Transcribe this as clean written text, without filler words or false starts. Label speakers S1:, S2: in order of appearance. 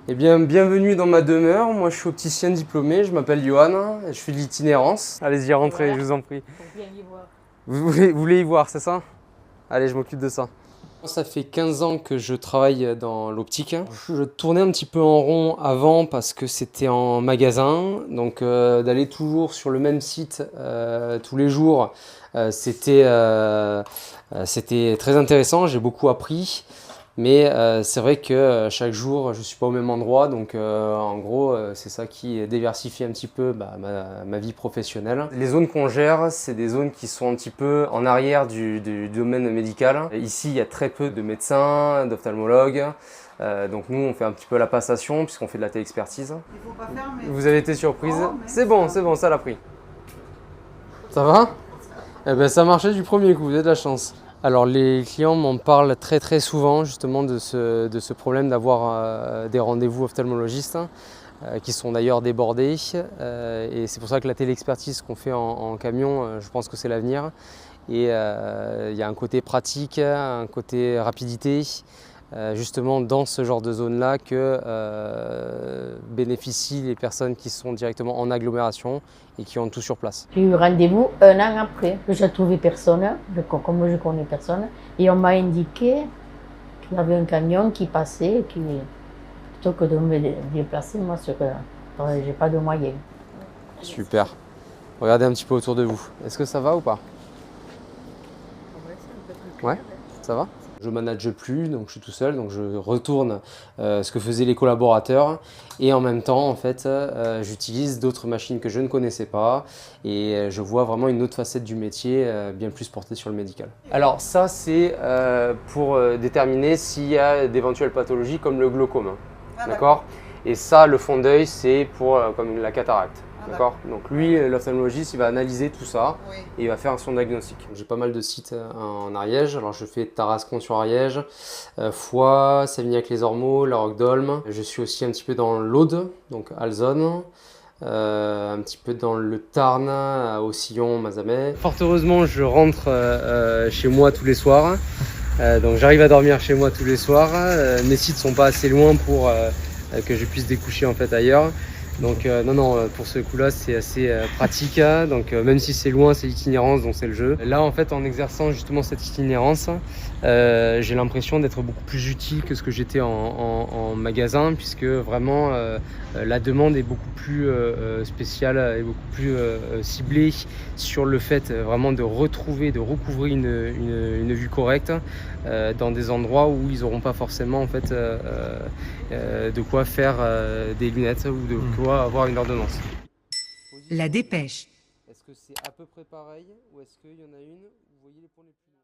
S1: Eh bien, bienvenue dans ma demeure. Moi, je suis opticien diplômé, je m'appelle Johan, je fais de l'itinérance. Allez-y, rentrez, voilà. Je vous en prie. Vous voulez y voir, c'est ça? Allez, je m'occupe de ça. Ça fait 15 ans que je travaille dans l'optique. Je tournais un petit peu en rond avant parce que c'était en magasin. Donc d'aller toujours sur le même site tous les jours, c'était très intéressant. J'ai beaucoup appris. Mais c'est vrai que chaque jour, je ne suis pas au même endroit. Donc en gros, c'est ça qui diversifie un petit peu ma vie professionnelle. Les zones qu'on gère, c'est des zones qui sont un petit peu en arrière du domaine médical. Ici, il y a très peu de médecins, d'ophtalmologues. Donc nous, on fait un petit peu la passation puisqu'on fait de la téléexpertise.
S2: Il faut pas faire, mais...
S1: Vous avez été surprise?
S2: Oh,
S1: c'est bon, ça l'a pris. Ça va? Eh ben, ça marchait du premier coup, vous avez de la chance. Alors les clients m'en parlent très souvent justement de ce problème d'avoir des rendez-vous ophtalmologistes qui sont d'ailleurs débordés et c'est pour ça que la téléexpertise qu'on fait en camion, je pense que c'est l'avenir et il y a un côté pratique, un côté rapidité justement dans ce genre de zone-là que bénéficient les personnes qui sont directement en agglomération et qui ont tout sur place.
S3: J'ai eu rendez-vous un an après, que je n'ai trouvé personne, comme je ne connais personne, et on m'a indiqué qu'il y avait un camion qui passait, et plutôt que de me déplacer, moi, je n'ai pas de moyens.
S1: Super. Regardez un petit peu autour de vous. Est-ce que ça va ou pas? Ouais, ça va? Je ne manage plus, donc je suis tout seul, donc je retourne ce que faisaient les collaborateurs et en même temps, en fait, j'utilise d'autres machines que je ne connaissais pas et je vois vraiment une autre facette du métier bien plus portée sur le médical. Alors ça, c'est pour déterminer s'il y a d'éventuelles pathologies comme le glaucome, d'accord? Et ça, le fond d'œil, c'est pour comme la cataracte. D'accord. Donc lui, l'ophtalmologiste, il va analyser tout ça et il va faire son diagnostic. J'ai pas mal de sites en Ariège. Alors je fais Tarascon sur Ariège, Foix, Sévignac-les-Ormeaux, La Roque-d'Olme. Je suis aussi un petit peu dans l'Aude, donc Alzone. Un petit peu dans le Tarn, à Aucillon, Mazamet. Fort heureusement, je rentre chez moi tous les soirs. Donc j'arrive à dormir chez moi tous les soirs. Mes sites sont pas assez loin pour que je puisse découcher en fait ailleurs. Donc non, pour ce coup-là, c'est assez pratique. Donc même si c'est loin, c'est l'itinérance, donc c'est le jeu. Là, en fait, en exerçant justement cette itinérance, j'ai l'impression d'être beaucoup plus utile que ce que j'étais en magasin, puisque vraiment la demande est beaucoup plus spéciale et beaucoup plus ciblée sur le fait vraiment de retrouver, de recouvrir une vue correcte dans des endroits où ils n'auront pas forcément en fait de quoi faire des lunettes ou de quoi avoir une ordonnance.
S4: La dépêche.
S1: Est-ce que c'est à peu près pareil ou est-ce qu'il y en a une? Vous voyez les points les plus...